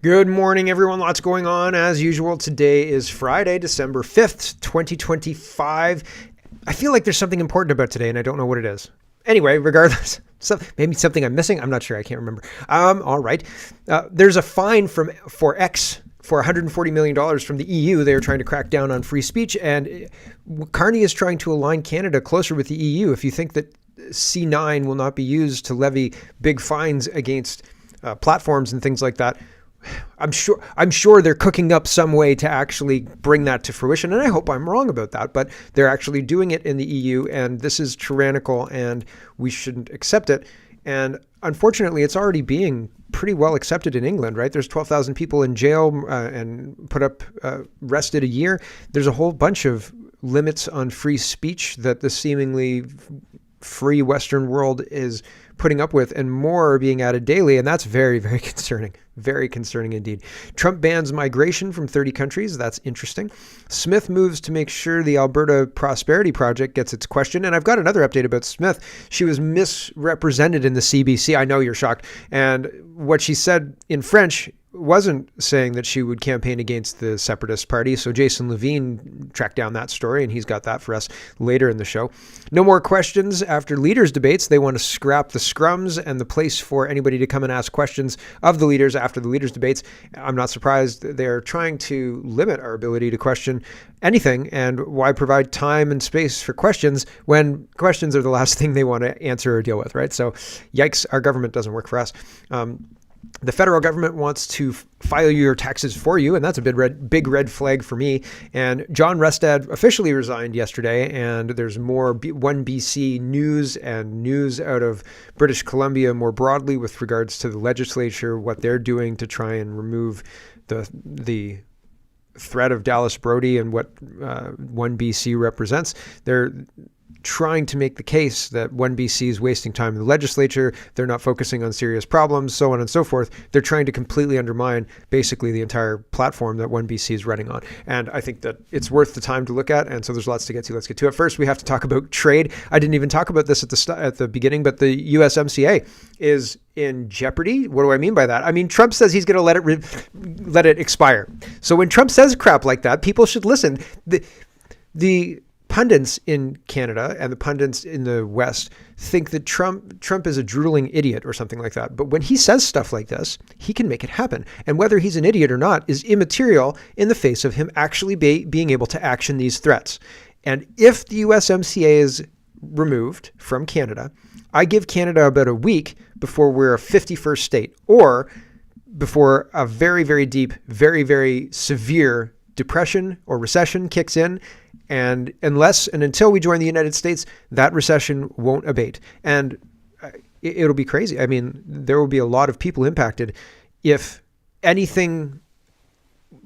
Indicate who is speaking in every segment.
Speaker 1: Good morning, everyone. Lots going on as usual. Today is Friday, December 5th, 2025. I feel like there's something important about today, and I don't know what it is. Anyway, regardless, maybe something I'm missing. I'm not sure. I can't remember. All right. There's a fine for $140 million from the EU. They're trying to crack down on free speech, and Carney is trying to align Canada closer with the EU. If you think that C9 will not be used to levy big fines against platforms and things like that, I'm sure they're cooking up some way to actually bring that to fruition, and I hope I'm wrong about that, but they're actually doing it in the EU, and this is tyrannical, and we shouldn't accept it. And unfortunately, it's already being pretty well accepted in England, right? There's 12,000 people in jail and arrested a year. There's a whole bunch of limits on free speech that the seemingly free Western world is putting up with, and more are being added daily, and that's very, very concerning. Very concerning indeed. Trump bans migration from 30 countries. That's interesting. Smith moves to make sure the Alberta Prosperity Project gets its question. And I've got another update about Smith. She was misrepresented in the CBC. I know you're shocked. And what she said in French wasn't saying that she would campaign against the Separatist Party. So Jason Levine tracked down that story, and he's got that for us later in the show. No more questions after leaders' debates. They want to scrap the scrums and the place for anybody to come and ask questions of the leaders after the leaders' debates. I'm not surprised. They're trying to limit our ability to question anything, and why provide time and space for questions when questions are the last thing they want to answer or deal with, right? So yikes, our government doesn't work for us. The federal government wants to file your taxes for you, and that's a big red flag for me. And John Restad officially resigned yesterday, and there's more One BC news and news out of British Columbia more broadly with regards to the legislature, what they're doing to try and remove the threat of Dallas Brody and what One BC represents. They're trying to make the case that One BC is wasting time in the legislature. They're not focusing on serious problems, so on and so forth. They're trying to completely undermine basically the entire platform that One BC is running on. And I think that it's worth the time to look at. And so there's lots to get to. Let's get to it. First, we have to talk about trade. I didn't even talk about this at the beginning, but the USMCA is in jeopardy. What do I mean by that? I mean, Trump says he's going to let it expire. So when Trump says crap like that, people should listen. The pundits in Canada and the pundits in the West think that Trump is a drooling idiot or something like that. But when he says stuff like this, he can make it happen. And whether he's an idiot or not is immaterial in the face of him actually being able to action these threats. And if the USMCA is removed from Canada, I give Canada about a week before we're a 51st state, or before a very, very deep, very, very severe depression or recession kicks in. And until we join the United States, that recession won't abate. And it'll be crazy. I mean, there will be a lot of people impacted if anything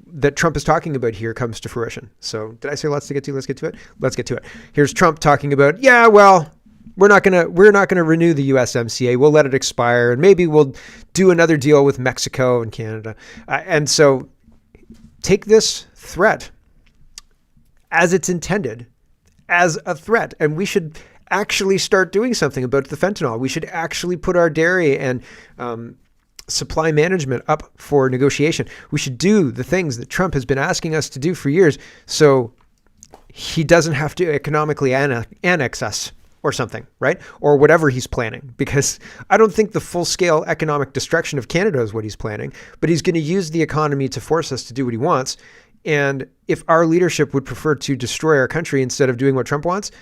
Speaker 1: that Trump is talking about here comes to fruition. So did I say lots to get to? Let's get to it. Let's get to it. Here's Trump talking about, yeah, well, we're not gonna renew the USMCA. We'll let it expire, and maybe we'll do another deal with Mexico and Canada. And so take this threat as it's intended, as a threat. And we should actually start doing something about the fentanyl. We should actually put our dairy and supply management up for negotiation. We should do the things that Trump has been asking us to do for years, so he doesn't have to economically annex us or something, right? Or whatever he's planning, because I don't think the full-scale economic destruction of Canada is what he's planning, but he's going to use the economy to force us to do what he wants. And if our leadership would prefer to destroy our country instead of doing what Trump wants,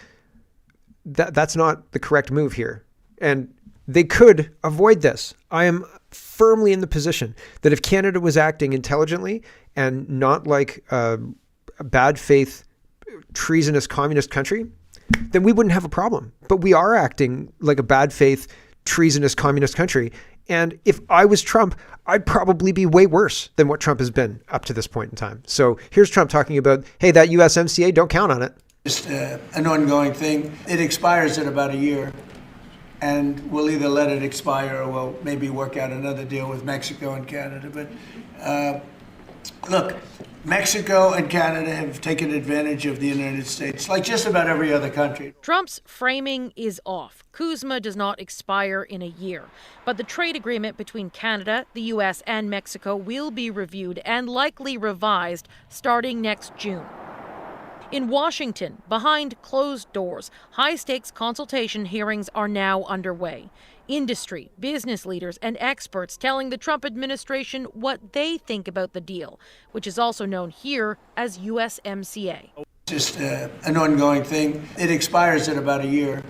Speaker 1: that's not the correct move here. And they could avoid this. I am firmly in the position that if Canada was acting intelligently and not like a bad faith, treasonous communist country, then we wouldn't have a problem. But we are acting like a bad faith, treasonous communist country. And if I was Trump, I'd probably be way worse than what Trump has been up to this point in time. So here's Trump talking about, hey, that USMCA, don't count on it.
Speaker 2: Just an ongoing thing. It expires in about a year, and we'll either let it expire or we'll maybe work out another deal with Mexico and Canada. But Look, Mexico and Canada have taken advantage of the United States, like just about every other country.
Speaker 3: Trump's framing is off. CUSMA does not expire in a year. But the trade agreement between Canada, the U.S., and Mexico will be reviewed and likely revised starting next June. In Washington, behind closed doors, high-stakes consultation hearings are now underway. Industry, business leaders, and experts telling the Trump administration what they think about the deal, which is also known here as USMCA.
Speaker 2: Just an ongoing thing. It expires in about a year.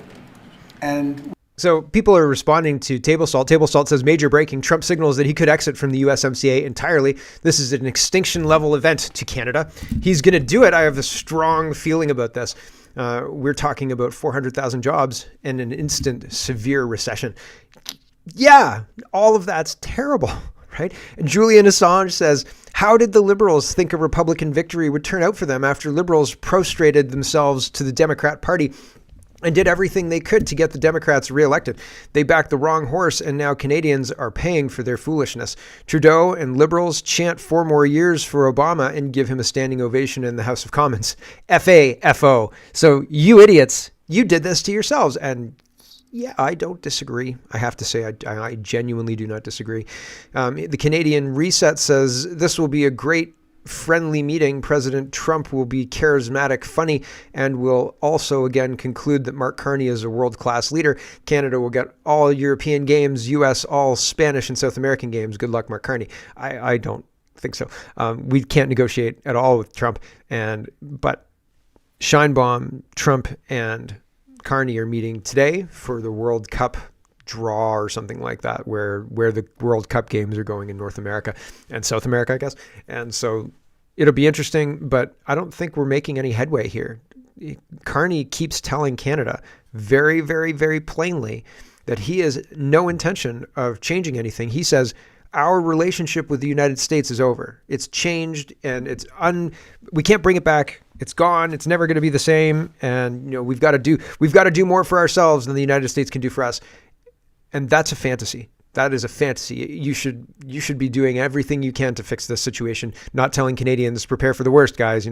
Speaker 2: And
Speaker 1: so people are responding to Table Salt. Table Salt says, major breaking. Trump signals that he could exit from the USMCA entirely. This is an extinction level event to Canada. He's going to do it. I have a strong feeling about this. We're talking about 400,000 jobs and an instant severe recession. Yeah, all of that's terrible, right? And Julian Assange says, how did the Liberals think a Republican victory would turn out for them after Liberals prostrated themselves to the Democrat Party and did everything they could to get the Democrats reelected? They backed the wrong horse, and now Canadians are paying for their foolishness. Trudeau and Liberals chant 4 more years for Obama and give him a standing ovation in the House of Commons. F-A-F-O. So you idiots, you did this to yourselves. And yeah, I don't disagree. I have to say, I genuinely do not disagree. The Canadian Reset says this will be a great friendly meeting. President Trump will be charismatic, funny, and will also again conclude that Mark Carney is a world-class leader. Canada will get all European games, US all Spanish and South American games. Good luck, Mark Carney. I don't think so. We can't negotiate at all with Trump. But Scheinbaum, Trump, and Carney are meeting today for the World Cup draw or something like that, where the World Cup games are going in North America and South America, I guess. And so it'll be interesting, but I don't think we're making any headway here. Carney keeps telling Canada very, very, very plainly that he has no intention of changing anything. He says, our relationship with the United States is over. It's changed and we can't bring it back. It's gone. It's never going to be the same. And we've got to do more for ourselves than the United States can do for us. And that's a fantasy. That is a fantasy. You should be doing everything you can to fix this situation, not telling Canadians, prepare for the worst, guys.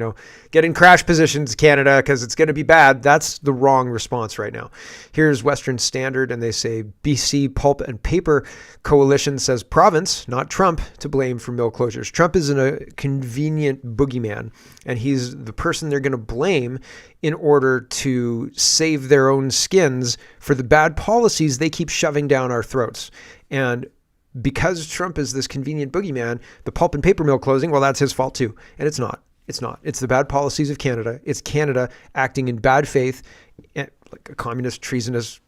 Speaker 1: Get in crash positions, Canada, because it's going to be bad. That's the wrong response right now. Here's Western Standard, and they say BC Pulp and Paper Coalition says province, not Trump, to blame for mill closures. Trump is a convenient boogeyman, and he's the person they're going to blame in order to save their own skins for the bad policies they keep shoving down our throats. And because Trump is this convenient boogeyman, the pulp and paper mill closing, well, that's his fault too. And it's not. It's not. It's the bad policies of Canada. It's Canada acting in bad faith, like a communist, treasonous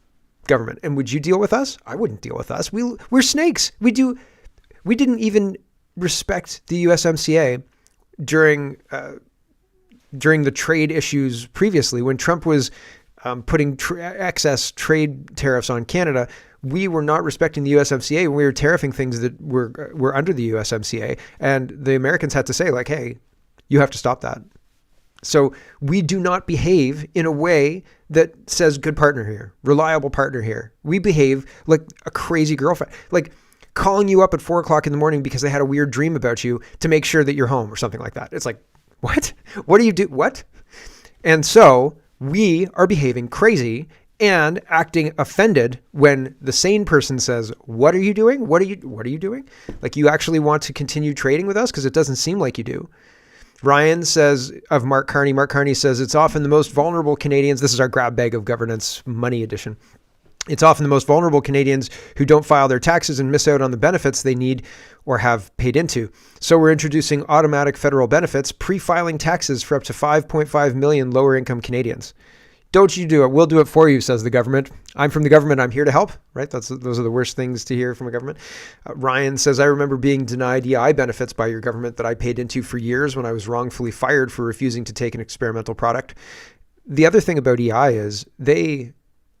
Speaker 1: government. And would you deal with us? I wouldn't deal with us. We're snakes. We didn't even respect the USMCA during the trade issues previously, when Trump was putting excess trade tariffs on Canada. We were not respecting the USMCA when we were tariffing things that were under the USMCA. And the Americans had to say, like, hey, you have to stop that. So we do not behave in a way that says good partner here, reliable partner here. We behave like a crazy girlfriend, like calling you up at 4:00 in the morning because they had a weird dream about you to make sure that you're home or something like that. It's like, what? What do you do? What? And so we are behaving crazy and acting offended when the sane person says, what are you doing? What are you doing? Like, you actually want to continue trading with us? Because it doesn't seem like you do. Ryan says of Mark Carney says, it's often the most vulnerable Canadians. This is our grab bag of governance money edition. It's often the most vulnerable Canadians who don't file their taxes and miss out on the benefits they need or have paid into. So we're introducing automatic federal benefits, pre-filing taxes for up to 5.5 million lower income Canadians. Don't you do it. We'll do it for you, says the government. I'm from the government. I'm here to help, right? Those are the worst things to hear from a government. Ryan says, I remember being denied EI benefits by your government that I paid into for years when I was wrongfully fired for refusing to take an experimental product. The other thing about EI is they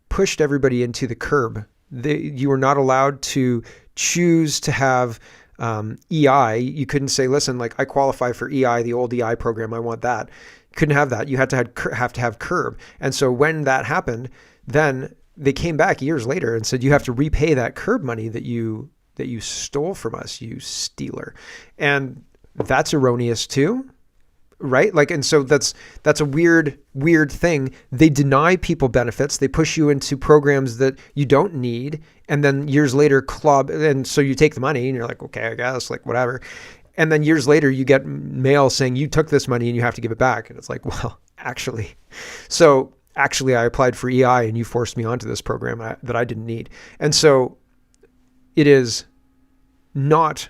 Speaker 1: pushed everybody into the curb. You were not allowed to choose to have EI. You couldn't say, listen, like, I qualify for EI, the old EI program. I want that. Couldn't have that. You had to have CURB. And so when that happened, then they came back years later and said, you have to repay that CURB money that you stole from us, you stealer. And that's erroneous too. Right? Like, and so that's a weird thing. They deny people benefits. They push you into programs that you don't need. And then years later and so you take the money and you're like, okay, I guess, like, whatever. And then years later you get mail saying you took this money and you have to give it back. And it's like, well, actually I applied for EI and you forced me onto this program that I didn't need. And so it is not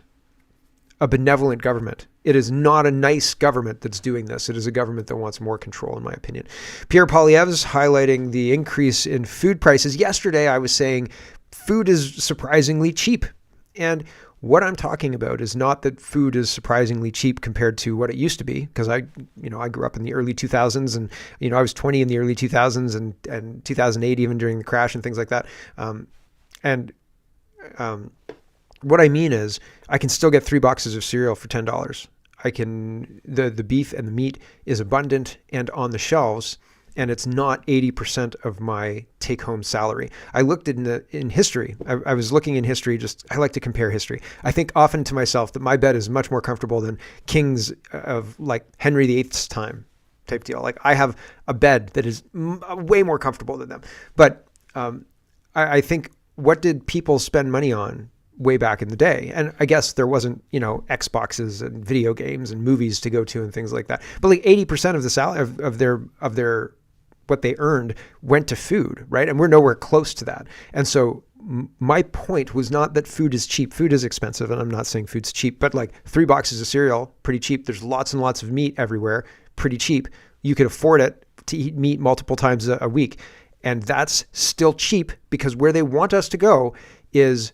Speaker 1: a benevolent government. It is not a nice government that's doing this. It is a government that wants more control, in my opinion. Pierre Poilievre's highlighting the increase in food prices. Yesterday, I was saying food is surprisingly cheap. And what I'm talking about is not that food is surprisingly cheap compared to what it used to be, because I grew up in the early 2000s, and I was 20 in the early 2000s and 2008 even during the crash and things like that. What I mean is I can still get 3 boxes of cereal for $10. The beef and the meat is abundant and on the shelves, and it's not 80% of my take-home salary. I looked in history. I was looking in history. I like to compare history. I think often to myself that my bed is much more comfortable than kings of like Henry VIII's time type deal. Like, I have a bed that is way more comfortable than them. But I think, what did people spend money on way back in the day? And I guess there wasn't, Xboxes and video games and movies to go to and things like that. But like 80% of the salary of their what they earned went to food, right? And we're nowhere close to that. And so my point was not that food is cheap. Food is expensive, and I'm not saying food's cheap, but like 3 boxes of cereal, pretty cheap. There's lots and lots of meat everywhere, pretty cheap. You could afford it to eat meat multiple times a week. And that's still cheap, because where they want us to go is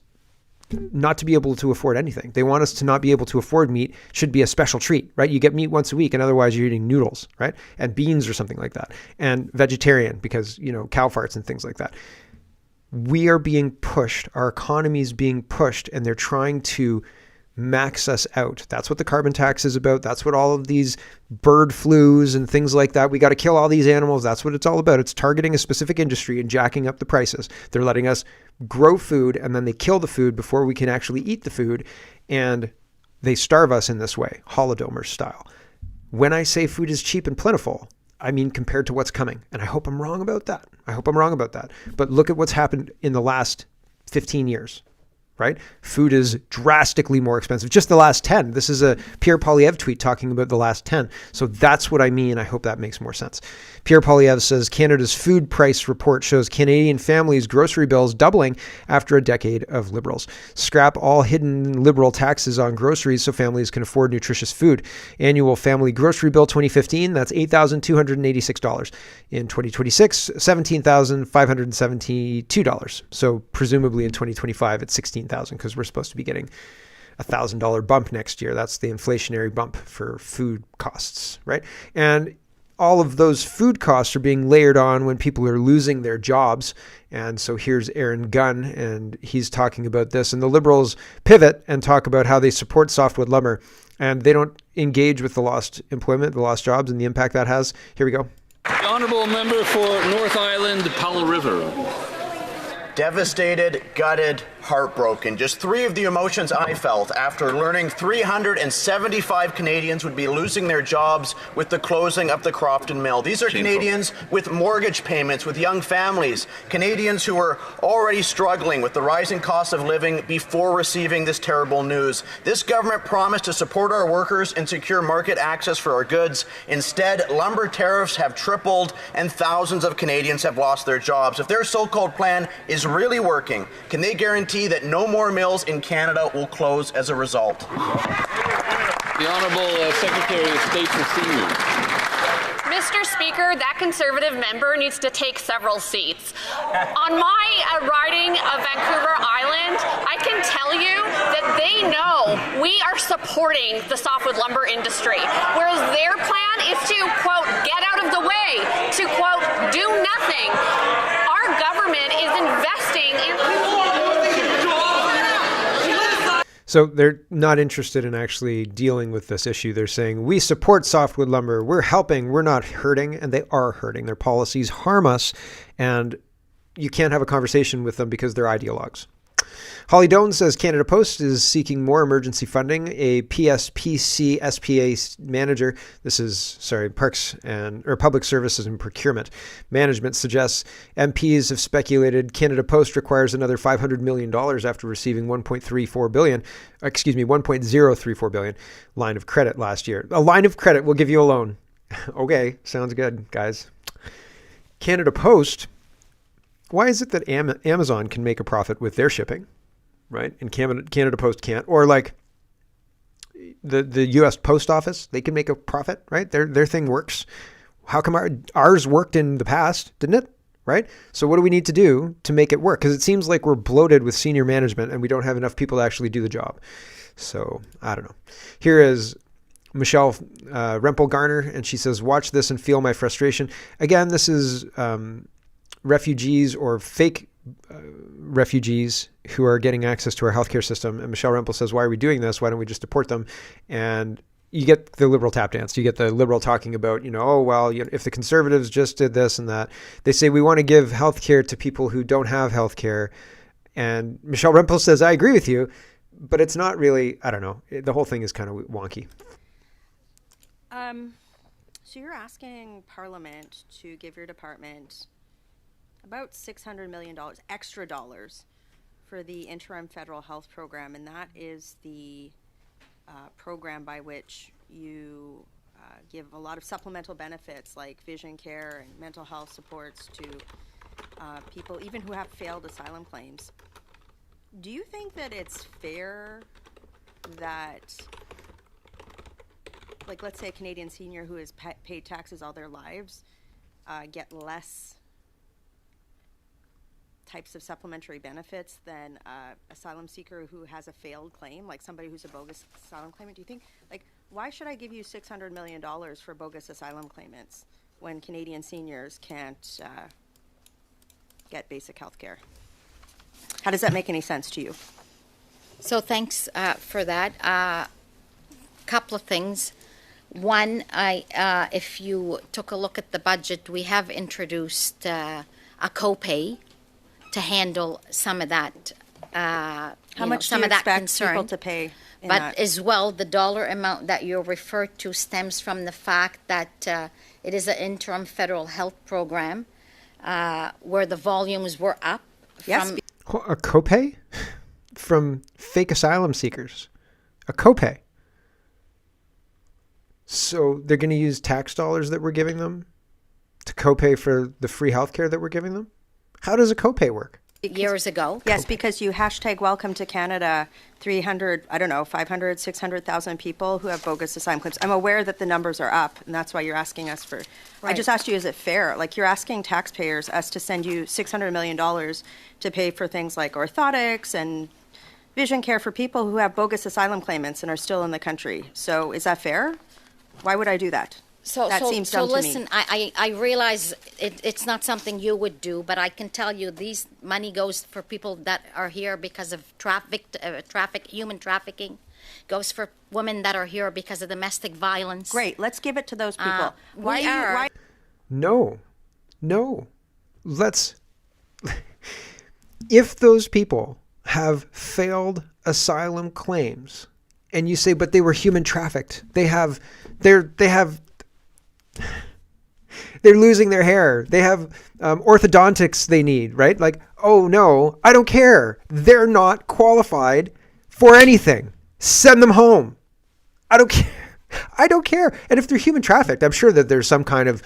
Speaker 1: not to be able to afford anything. They want us to not be able to afford meat. Should be a special treat, right? You get meat once a week, and otherwise you're eating noodles, right? And beans or something like that. And vegetarian, because, cow farts and things like that. We are being pushed. Our economy is being pushed, and they're trying to max us out. That's what the carbon tax is about. That's what all of these bird flus and things like that. We got to kill all these animals. That's what it's all about. It's targeting a specific industry and jacking up the prices. They're letting us grow food, and then they kill the food before we can actually eat the food. And they starve us in this way, Holodomor style. When I say food is cheap and plentiful, I mean compared to what's coming. And I hope I'm wrong about that. But look at what's happened in the last 15 years. Right? Food is drastically more expensive. Just the last 10. This is a Pierre Poilievre tweet talking about the last 10. So that's what I mean. I hope that makes more sense. Pierre Poilievre says Canada's food price report shows Canadian families' grocery bills doubling after a decade of Liberals. Scrap all hidden Liberal taxes on groceries so families can afford nutritious food. Annual family grocery bill 2015, that's $8,286. In 2026, $17,572. So presumably in 2025, it's $16,000, because we're supposed to be getting a $1,000 bump next year. That's the inflationary bump for food costs, right? And all of those food costs are being layered on when people are losing their jobs. And so here's Aaron Gunn, and he's talking about this. And the Liberals pivot and talk about how they support softwood lumber, and they don't engage with the lost employment, the lost jobs, and the impact that has. Here we go.
Speaker 4: The honourable member for North Island, Powell River.
Speaker 5: Devastated, gutted, heartbroken. Just 3 of the emotions I felt after learning 375 Canadians would be losing their jobs with the closing of the Crofton Mill. These are Canadians with mortgage payments, with young families, Canadians who were already struggling with the rising cost of living before receiving this terrible news. This government promised to support our workers and secure market access for our goods. Instead, lumber tariffs have tripled and thousands of Canadians have lost their jobs. If their so-called plan is really working, can they guarantee that no more mills in Canada will close as a result?
Speaker 4: The Honourable Secretary of State for Seniors.
Speaker 6: Mr. Speaker, that Conservative member needs to take several seats. On my riding of Vancouver Island, I can tell you that they know we are supporting the softwood lumber industry, whereas their plan is to, quote, get out of the way, to, quote, do nothing. Our government is investing in...
Speaker 1: So they're not interested in actually dealing with this issue. They're saying, we support softwood lumber. We're helping. We're not hurting. And they are hurting. Their policies harm us. And you can't have a conversation with them because they're ideologues. Holly Doan says Canada Post is seeking more emergency funding. A PSPC SPA manager, Public Services and Procurement Management, suggests MPs have speculated Canada Post requires another $500 million after receiving $1.034 billion line of credit last year. A line of credit will give you a loan. Okay, sounds good, guys. Canada Post, why is it that Amazon can make a profit with their shipping, right? And Canada Post can't? Or like the U.S. Post Office, they can make a profit, right? Their thing works. How come ours worked in the past, didn't it? Right? So what do we need to do to make it work? Because it seems like we're bloated with senior management and we don't have enough people to actually do the job. So I don't know. Here is Michelle Rempel Garner, and she says, watch this and feel my frustration. Again, this is refugees or fake refugees who are getting access to our healthcare system. And Michelle Rempel says, why are we doing this? Why don't we just deport them? And you get the liberal tap dance. You get the liberal talking about, if the conservatives just did this and that. They say we want to give healthcare to people who don't have healthcare. And Michelle Rempel says, I agree with you, but it's not really, I don't know. The whole thing is kind of wonky.
Speaker 7: So you're asking Parliament to give your department about $600 million extra dollars for the interim federal health program, and that is the program by which you give a lot of supplemental benefits like vision care and mental health supports to people even who have failed asylum claims. Do you think that it's fair that, like, let's say a Canadian senior who has paid taxes all their lives get less types of supplementary benefits than asylum seeker who has a failed claim, like somebody who's a bogus asylum claimant? Do you think, like, why should I give you $600 million for bogus asylum claimants when Canadian seniors can't get basic health care? How does that make any sense to you?
Speaker 8: So thanks for that. Couple of things. One, if you took a look at the budget, we have introduced a copay to handle some of that.
Speaker 7: How much do you expect people to pay?
Speaker 8: But as well, the dollar amount that you referred to stems from the fact that it is an interim federal health program where the volumes were up.
Speaker 7: Yes.
Speaker 1: A copay from fake asylum seekers. A copay. So they're going to use tax dollars that we're giving them to copay for the free healthcare that we're giving them? How does a copay work?
Speaker 8: Years ago.
Speaker 7: Yes, because you welcome to Canada 500, 600,000 people who have bogus asylum claims. I'm aware that the numbers are up, and that's why you're asking us for.
Speaker 8: Right.
Speaker 7: I just asked you, is it fair? Like, you're asking taxpayers, us to send you $600 million to pay for things like orthotics and vision care for people who have bogus asylum claimants and are still in the country. So is that fair? Why would I do that? That seems dumb to me.
Speaker 8: So listen, I realize it's not something you would do, but I can tell you these money goes for people that are here because of human trafficking, goes for women that are here because of domestic violence.
Speaker 7: Great, let's give it to those people.
Speaker 1: No. If those people have failed asylum claims, and you say, but they were human trafficked, they're losing their hair. They have orthodontics they need, right? Like, oh no, I don't care. They're not qualified for anything. Send them home. I don't care. I don't care. And if they're human trafficked, I'm sure that there's some kind of,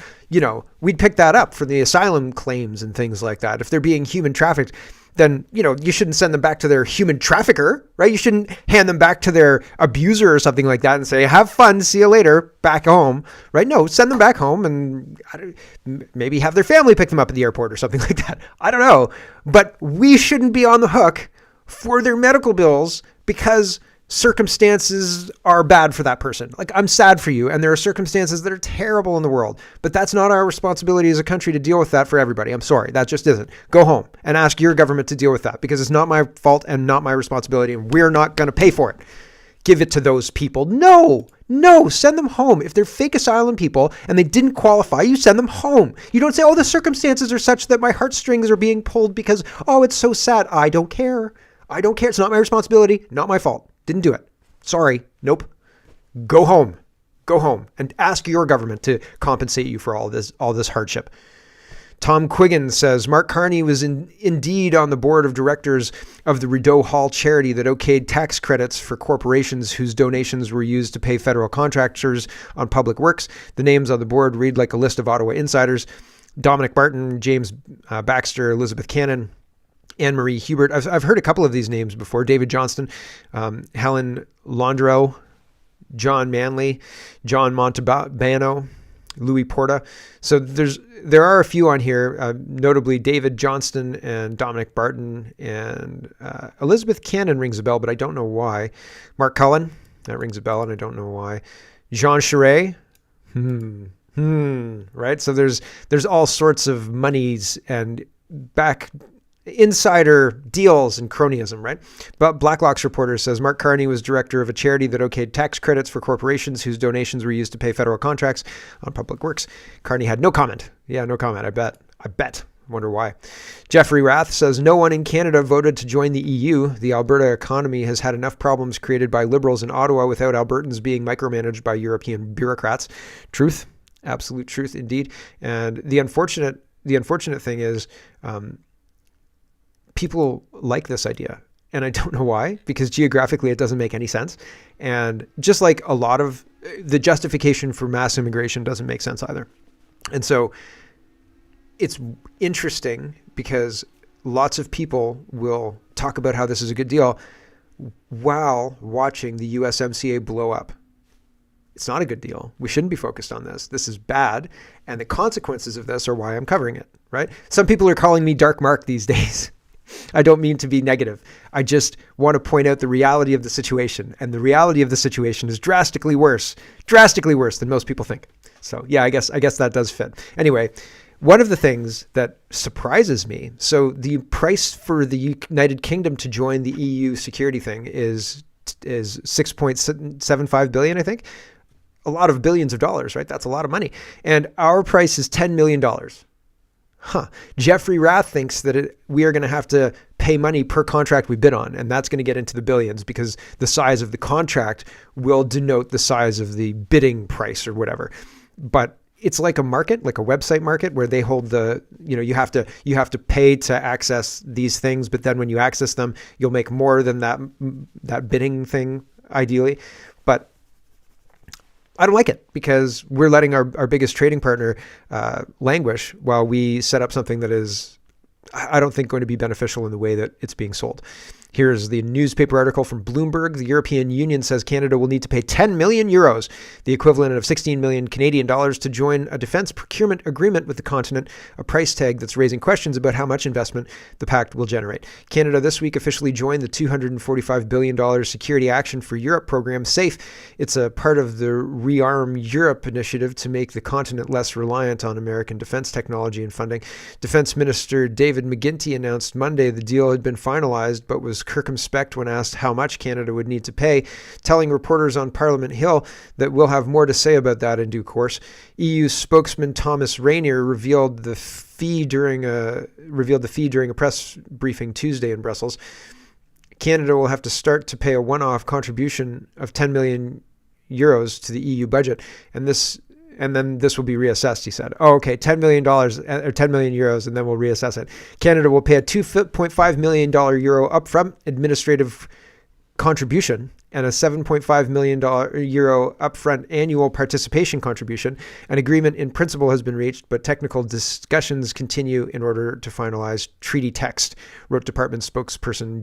Speaker 1: we'd pick that up for the asylum claims and things like that. If they're being human trafficked, then, you shouldn't send them back to their human trafficker, right? You shouldn't hand them back to their abuser or something like that and say, have fun, see you later, back home, right? No, send them back home and maybe have their family pick them up at the airport or something like that. I don't know. But we shouldn't be on the hook for their medical bills because circumstances are bad for that person. Like, I'm sad for you, and there are circumstances that are terrible in the world, but that's not our responsibility as a country to deal with that for everybody. I'm sorry, that just isn't. Go home and ask your government to deal with that because it's not my fault and not my responsibility, and we're not going to pay for it. Give it to those people. No, send them home. If they're fake asylum people and they didn't qualify, you send them home. You don't say, oh, the circumstances are such that my heartstrings are being pulled because, oh, it's so sad. I don't care. I don't care. It's not my responsibility. Not my fault. Didn't do it. Sorry. Nope. Go home. Go home and ask your government to compensate you for all this hardship. Tom Quiggin says, Mark Carney was indeed on the board of directors of the Rideau Hall charity that okayed tax credits for corporations whose donations were used to pay federal contractors on public works. The names on the board read like a list of Ottawa insiders: Dominic Barton, James Baxter, Elizabeth Cannon, Anne-Marie Hubert. I've heard a couple of these names before. David Johnston, Helen Landreau, John Manley, John Montalbano, Louis Porta. So there are a few on here, notably David Johnston and Dominic Barton, and Elizabeth Cannon rings a bell, but I don't know why. Mark Cullen, that rings a bell, and I don't know why. Jean Charest, right? So there's all sorts of monies and back insider deals and cronyism, right? But Blacklock's reporter says Mark Carney was director of a charity that okayed tax credits for corporations whose donations were used to pay federal contracts on public works. Carney had no comment. Yeah, no comment. I bet. Wonder why. Jeffrey Rath says no one in Canada voted to join the EU. The Alberta economy has had enough problems created by Liberals in Ottawa without Albertans being micromanaged by European bureaucrats. Truth. Absolute truth indeed. And the unfortunate thing is, people like this idea, and I don't know why, because geographically it doesn't make any sense. And just like a lot of the justification for mass immigration doesn't make sense either. And so it's interesting because lots of people will talk about how this is a good deal while watching the USMCA blow up. It's not a good deal. We shouldn't be focused on this. This is bad. And the consequences of this are why I'm covering it, right? Some people are calling me Dark Mark these days. I don't mean to be negative. I just want to point out the reality of the situation. And the reality of the situation is drastically worse than most people think. So yeah, I guess that does fit. Anyway, one of the things that surprises me, so the price for the United Kingdom to join the EU security thing is 6.75 billion, I think. A lot of billions of dollars, right? That's a lot of money. And our price is $10 million. Jeffrey Rath thinks that we are going to have to pay money per contract we bid on, and that's going to get into the billions because the size of the contract will denote the size of the bidding price or whatever. But it's like a market, like a website market, where they hold you have to pay to access these things, but then when you access them, you'll make more than that bidding thing, ideally. But I don't like it because we're letting our biggest trading partner languish while we set up something that is, I don't think, going to be beneficial in the way that it's being sold. Here's the newspaper article from Bloomberg. The European Union says Canada will need to pay 10 million euros, the equivalent of 16 million Canadian dollars, to join a defense procurement agreement with the continent, a price tag that's raising questions about how much investment the pact will generate. Canada this week officially joined the $245 billion Security Action for Europe program, SAFE. It's a part of the Rearm Europe initiative to make the continent less reliant on American defense technology and funding. Defense Minister David McGuinty announced Monday the deal had been finalized, but was circumspect when asked how much Canada would need to pay, telling reporters on Parliament Hill that we'll have more to say about that in due course. EU spokesman Thomas Rainier revealed the fee during a press briefing Tuesday in Brussels. Canada will have to start to pay a one-off contribution of 10 million euros to the EU budget, and then this will be reassessed, he said. Oh, okay, $10 million or 10 million euros, and then we'll reassess it. Canada will pay a $2.5 million euro upfront administrative contribution and a $7.5 million euro upfront annual participation contribution. An agreement in principle has been reached, but technical discussions continue in order to finalize treaty text, wrote department spokesperson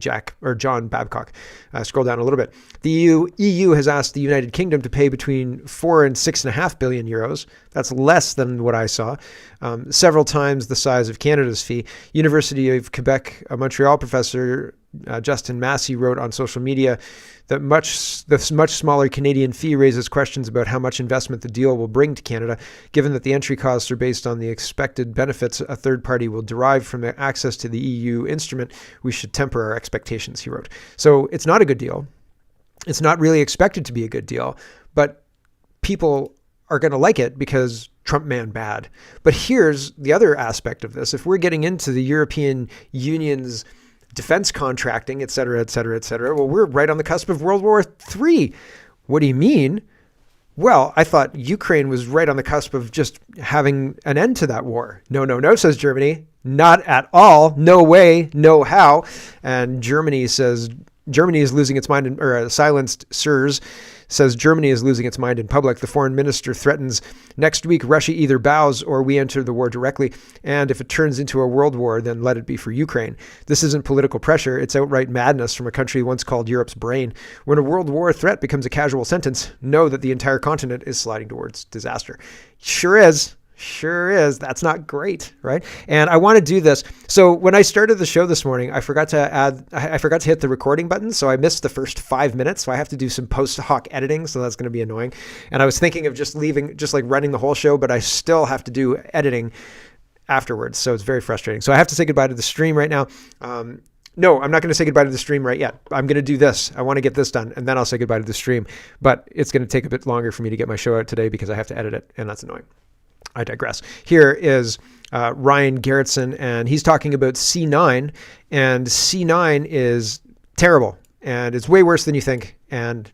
Speaker 1: John Babcock. Scroll down a little bit. The EU has asked the United Kingdom to pay between 4 and 6.5 billion euros. That's less than what I saw. Several times the size of Canada's fee. University of Quebec, a Montreal professor, Justin Massey, wrote on social media that the much smaller Canadian fee raises questions about how much investment the deal will bring to Canada. Given that the entry costs are based on the expected benefits a third party will derive from access to the EU instrument, we should temper our expectations, he wrote. So it's not a good deal. It's not really expected to be a good deal, but people are going to like it because Trump man bad. But here's the other aspect of this. If we're getting into the European Union's defense contracting, et cetera, et cetera, et cetera. Well, we're right on the cusp of World War III. What do you mean? Well, I thought Ukraine was right on the cusp of just having an end to that war. No, no, no, says Germany. Not at all. No way, no how. And Germany says Germany is losing its mind, or silenced sirs says Germany is losing its mind in public. The foreign minister threatens next week Russia either bows or we enter the war directly. And if it turns into a world war, then let it be for Ukraine. This isn't political pressure. It's outright madness from a country once called Europe's brain. When a world war threat becomes a casual sentence, know that the entire continent is sliding towards disaster. Sure is. Sure is. That's not great, right? And I want to do this. So when I started the show this morning, I forgot to hit the recording button. So I missed the first 5 minutes. So I have to do some post hoc editing. So that's going to be annoying. And I was thinking of just running the whole show, but I still have to do editing afterwards. So it's very frustrating. So I have to say goodbye to the stream right now. No, I'm not going to say goodbye to the stream right yet. I'm going to do this. I want to get this done, and then I'll say goodbye to the stream. But it's going to take a bit longer for me to get my show out today because I have to edit it, and that's annoying. I digress. Here is Ryan Gerritsen, and he's talking about C9, and C9 is terrible, and it's way worse than you think, and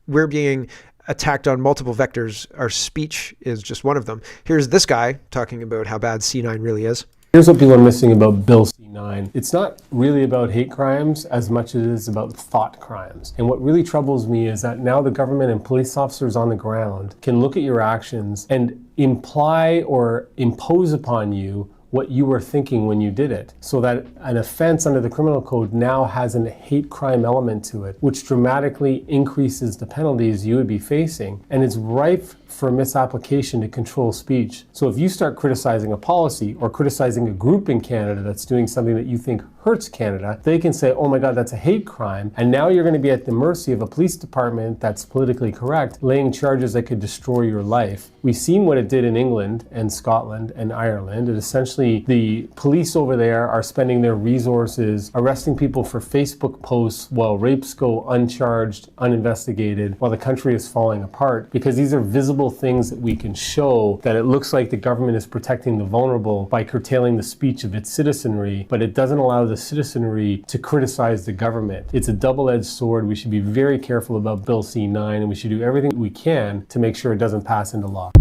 Speaker 1: we're being attacked on multiple vectors. Our speech is just one of them. Here's this guy talking about how bad C9 really is.
Speaker 9: Here's what people are missing about Bill C9. It's not really about hate crimes as much as it is about thought crimes. And what really troubles me is that now the government and police officers on the ground can look at your actions and imply or impose upon you what you were thinking when you did it, so that an offense under the criminal code now has a hate crime element to it, which dramatically increases the penalties you would be facing, and it's rife for misapplication to control speech. So if you start criticizing a policy or criticizing a group in Canada that's doing something that you think hurts Canada, they can say, oh my God, that's a hate crime. And now you're going to be at the mercy of a police department that's politically correct, laying charges that could destroy your life. We've seen what it did in England and Scotland and Ireland. And essentially the police over there are spending their resources arresting people for Facebook posts while rapes go uncharged, uninvestigated, while the country is falling apart, because these are visible things that we can show that it looks like the government is protecting the vulnerable by curtailing the speech of its citizenry, but it doesn't allow the citizenry to criticize the government. It's a double-edged sword. We should be very careful about Bill C9, and we should do everything we can to make sure it doesn't pass into law.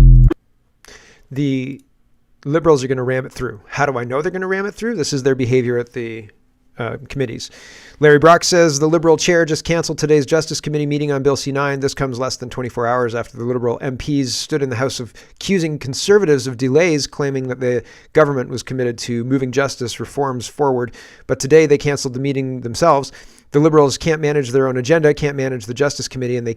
Speaker 1: The Liberals are going to ram it through. How do I know they're going to ram it through? This is their behavior at the committees. Larry Brock says the Liberal chair just canceled today's Justice Committee meeting on Bill C9. This comes less than 24 hours after the Liberal MPs stood in the House accusing Conservatives of delays, claiming that the government was committed to moving justice reforms forward. But today they canceled the meeting themselves. The Liberals can't manage their own agenda, can't manage the Justice Committee, and they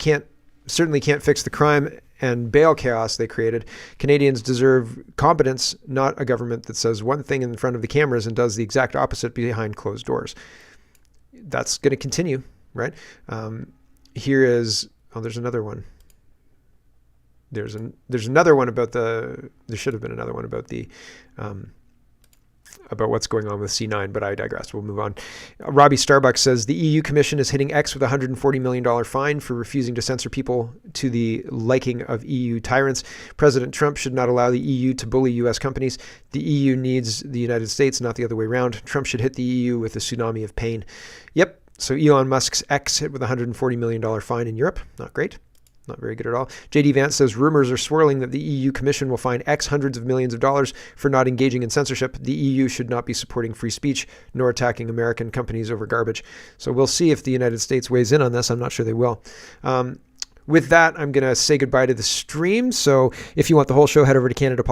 Speaker 1: certainly can't fix the crime and bail chaos they created. Canadians deserve competence, not a government that says one thing in front of the cameras and does the exact opposite behind closed doors. That's going to continue, right? Here is, there's another one. There's another one about there should have been another one about about what's going on with C9, but I digress. We'll move on. Robbie Starbuck says the EU Commission is hitting X with a $140 million fine for refusing to censor people to the liking of EU tyrants. President Trump should not allow the EU to bully U.S. companies. The EU needs the United States, not the other way around. Trump should hit the EU with a tsunami of pain. Yep. So Elon Musk's X hit with a $140 million fine in Europe. Not great. Not very good at all. J.D. Vance says rumors are swirling that the EU Commission will fine X hundreds of millions of dollars for not engaging in censorship. The EU should not be supporting free speech nor attacking American companies over garbage. So we'll see if the United States weighs in on this. I'm not sure they will. With that, I'm going to say goodbye to the stream. So if you want the whole show, head over to Canada